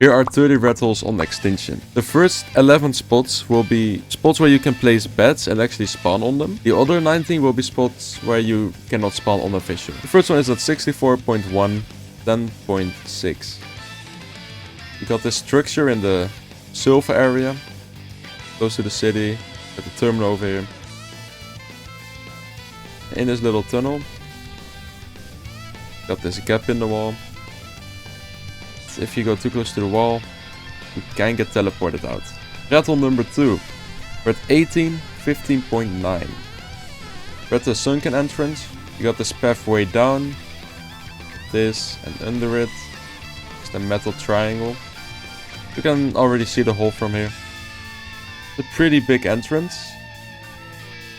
Here are 30 ratholes on Extinction. The first 11 spots will be spots where you can place beds and actually spawn on them. The other 19 will be spots where you cannot spawn on official. The first one is at 64.1, 10.6. You got this structure in the silver area, close to the city, at the terminal over here. In this little tunnel, got this gap in the wall. If you go too close to the wall, you can get teleported out. Rathole number 2. We're at 18, 15.9. We're at the sunken entrance. You got this pathway down. This and under it. It's the metal triangle. You can already see the hole from here. It's a pretty big entrance.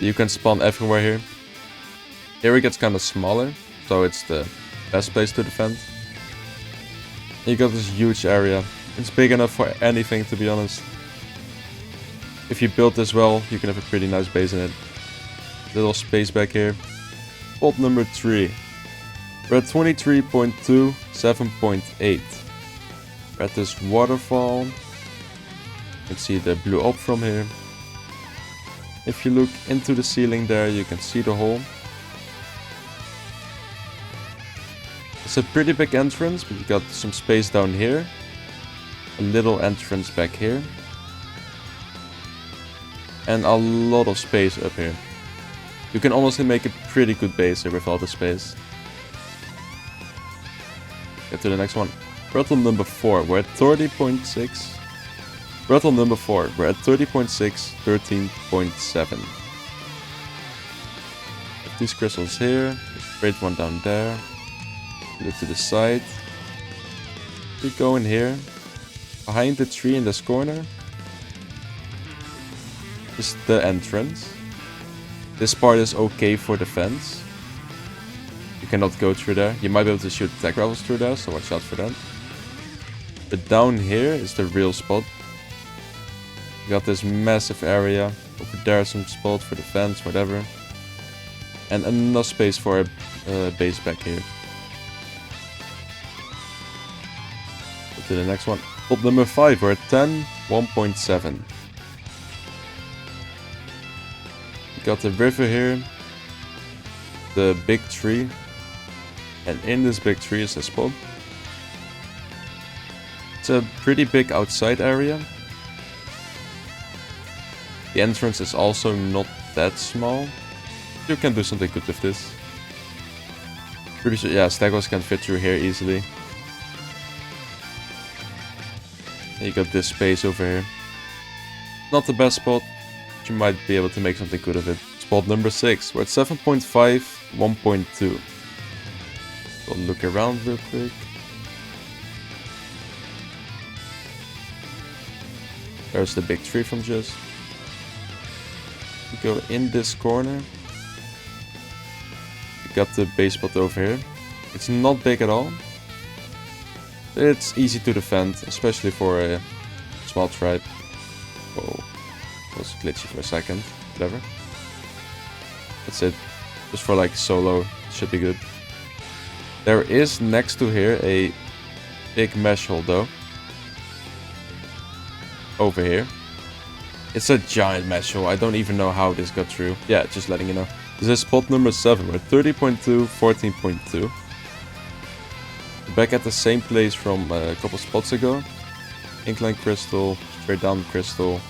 You can spawn everywhere here. Here it gets kind of smaller, so it's the best place to defend. You got this huge area. It's big enough for anything, to be honest. If you build this well, you can have a pretty nice base in it. Little space back here. Spot number 3. We're at 23.2, 7.8. We're at this waterfall. You can see the blue up from here. If you look into the ceiling there, you can see the hole. It's a pretty big entrance, but you got some space down here. A little entrance back here. And a lot of space up here. You can honestly make a pretty good base here with all the space. Get to the next one. Rathole number 4, we're at 30.6. Rathole number 4, we're at 30.6, 13.7. These crystals here. Straight one down there. Look to the side. You go in here. Behind the tree in this corner is the entrance. This part is okay for defense. You cannot go through there. You might be able to shoot tech rifles through there, so watch out for that. But down here is the real spot. You got this massive area. Over there some spot for defense, whatever. And enough space for a base back here. To the next one. Spot number 5, we're at 10, 1.7. You got the river here, the big tree, and in this big tree is a spot. It's a pretty big outside area. The entrance is also not that small. You can do something good with this. Pretty sure, yeah, Stegos can fit through here easily. You got this space over here. Not the best spot, but you might be able to make something good of it. Spot number 6, we're at 7.5, 1.2. We'll look around real quick. There's the big tree from just. You go in this corner. You got the base spot over here. It's not big at all. It's easy to defend, especially for a small tribe. Whoa, it was glitchy for a second. Whatever. That's it. Just for like solo, it should be good. There is next to here a big mesh hole though. Over here. It's a giant mesh hole. I don't even know how this got through. Yeah, just letting you know. This is spot number 7. We're at 30.2, 14.2. Back at the same place from a couple spots ago. Incline crystal, straight down crystal.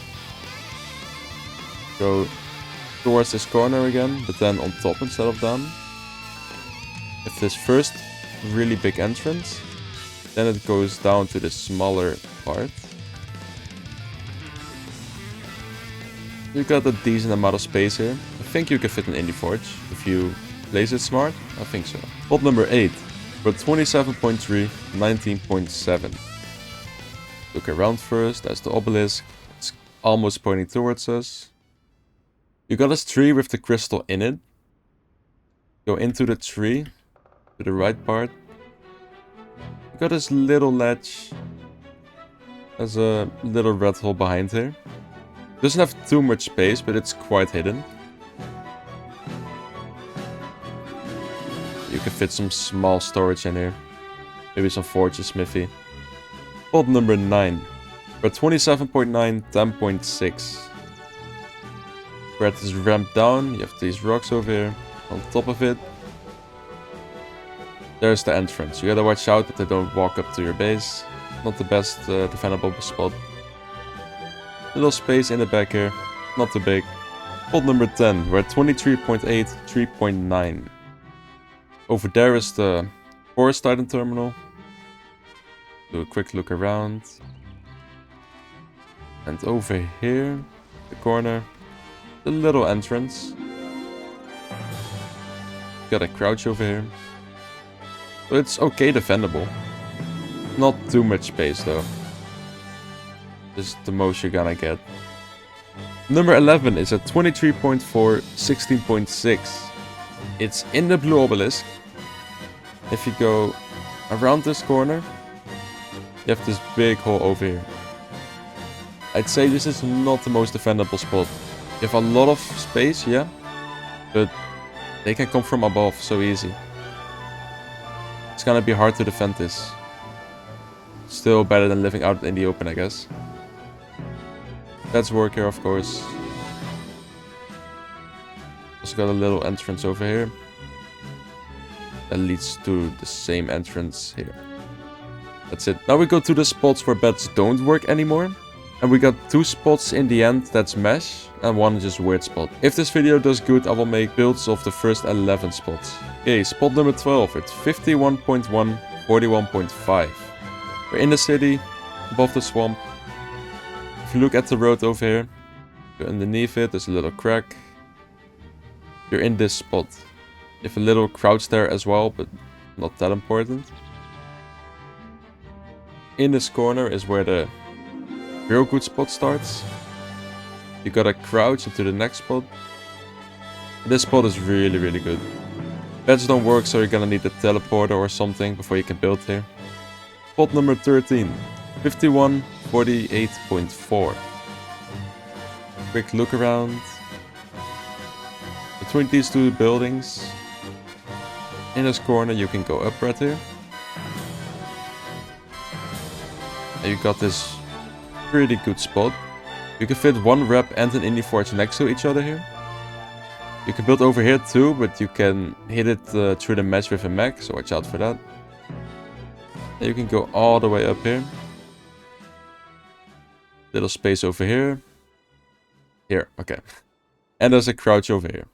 Go towards this corner again, but then on top instead of down. If this first really big entrance, then it goes down to the smaller part. You got a decent amount of space here. I think you can fit an indie forge if you place it smart. I think so. Spot number 8. We're 27.3, 19.7. Look around first, that's the obelisk. It's almost pointing towards us. You got this tree with the crystal in it. Go into the tree, to the right part. You got this little ledge. There's a little red hole behind here. Doesn't have too much space, but it's quite hidden. You can fit some small storage in here. Maybe some forges, smithy. Spot number 9. We're at 27.9, 10.6. We're at this ramp down. You have these rocks over here. On top of it, there's the entrance. You gotta watch out that they don't walk up to your base. Not the best defendable spot. Little space in the back here. Not too big. Spot number 10. We're at 23.8, 3.9. Over there is the Forest Titan terminal. Do a quick look around. And over here, the corner, the little entrance. Got a crouch over here. So it's okay defendable. Not too much space though. Just the most you're gonna get. Number 11 is at 23.4, 16.6. It's in the blue obelisk. If you go around this corner, you have this big hole over here. I'd say this is not the most defendable spot. You have a lot of space, yeah, but they can come from above so easy. It's gonna be hard to defend this. Still better than living out in the open, I guess. Let's work here, of course. Also got a little entrance over here. That leads to the same entrance here. That's it. Now we go to the spots where beds don't work anymore. And we got 2 spots in the end that's mesh and 1 just weird spot. If this video does good, I will make builds of the first 11 spots. Okay, spot number 12. It's 51.1, 41.5. We're in the city, above the swamp. If you look at the road over here, underneath it, there's a little crack. You're in this spot. You have a little crouch there as well, but not that important. In this corner is where the real good spot starts. You gotta crouch into the next spot. This spot is really, really good. Beds don't work, so you're gonna need a teleporter or something before you can build here. Spot number 13. 51, 48.4. Quick look around. Between these 2 buildings, in this corner you can go up right here. And you got this pretty good spot. You can fit 1 rep and an indie forge next to each other here. You can build over here too, but you can hit it through the mesh with a mech, so watch out for that. And you can go all the way up here. Little space over here. Here, okay. And there's a crouch over here.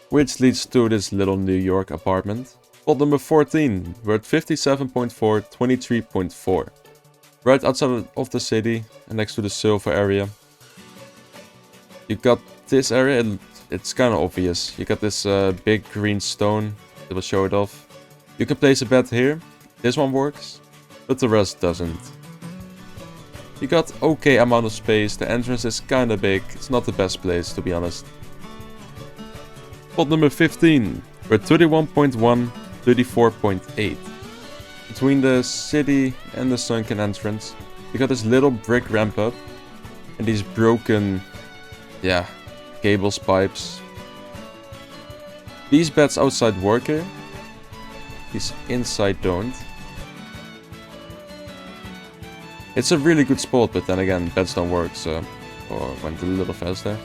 Which leads to this little New York apartment. Spot number 14. We're at 57.4, 23.4. Right outside of the city and next to the silver area. You got this area, and it's kind of obvious. You got this big green stone that will show it off. You can place a bed here. This one works, but the rest doesn't. You got okay amount of space. The entrance is kind of big. It's not the best place, to be honest. Spot number 15. We're at 31.1, 34.8. Between the city and the sunken entrance, you got this little brick ramp up. And these broken, yeah, cables, pipes. These beds outside work here. These inside don't. It's a really good spot, but then again, beds don't work, so... Oh, went a little fast there.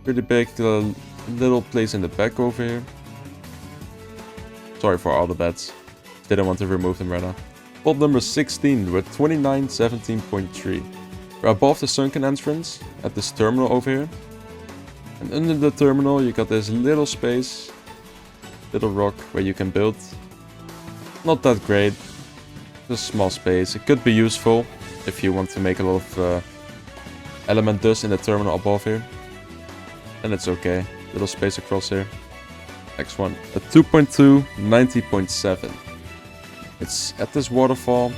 Pretty big, little place in the back over here. Sorry for all the beds. Didn't want to remove them right now. Spot number 16, we're at 29, 17.3. We're above the sunken entrance, at this terminal over here. And under the terminal, you got this little space, little rock where you can build. Not that great, just a small space. It could be useful if you want to make a lot of element dust in the terminal above here. And it's okay. Little space across here. Next one. A 2.2, 90.7. It's at this waterfall.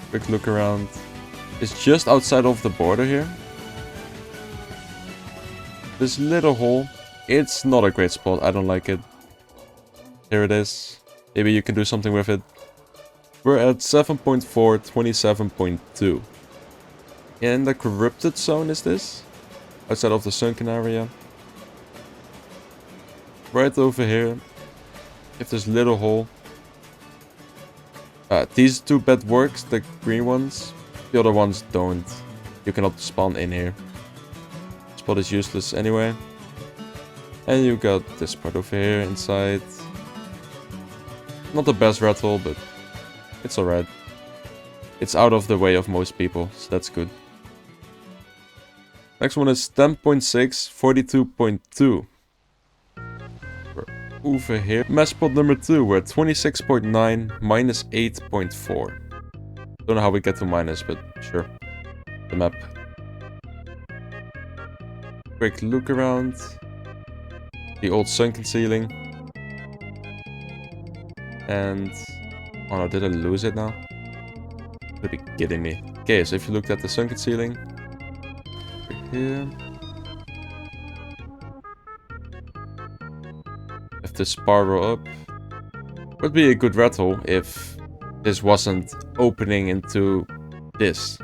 Quick look around. It's just outside of the border here. This little hole. It's not a great spot. I don't like it. Here it is. Maybe you can do something with it. We're at 7.4, 27.2. In the corrupted zone is this? Outside of the sunken area. Right over here. if this little hole. These two bed works, the green ones. The other ones don't. You cannot spawn in here. Spot is useless anyway. And you got this part over here inside. Not the best rathole, but it's alright. It's out of the way of most people, so that's good. Next one is 10.6, 42.2. We're over here. Mesh spot number 2, we're at 26.9, minus 8.4. Don't know how we get to minus, but sure. The map. Quick look around. The old sunken ceiling. And... oh no, did I lose it now? You'd be kidding me. Okay, so if you looked at the sunken ceiling. Over here. If the spiral up. Would be a good rathole if this wasn't opening into this.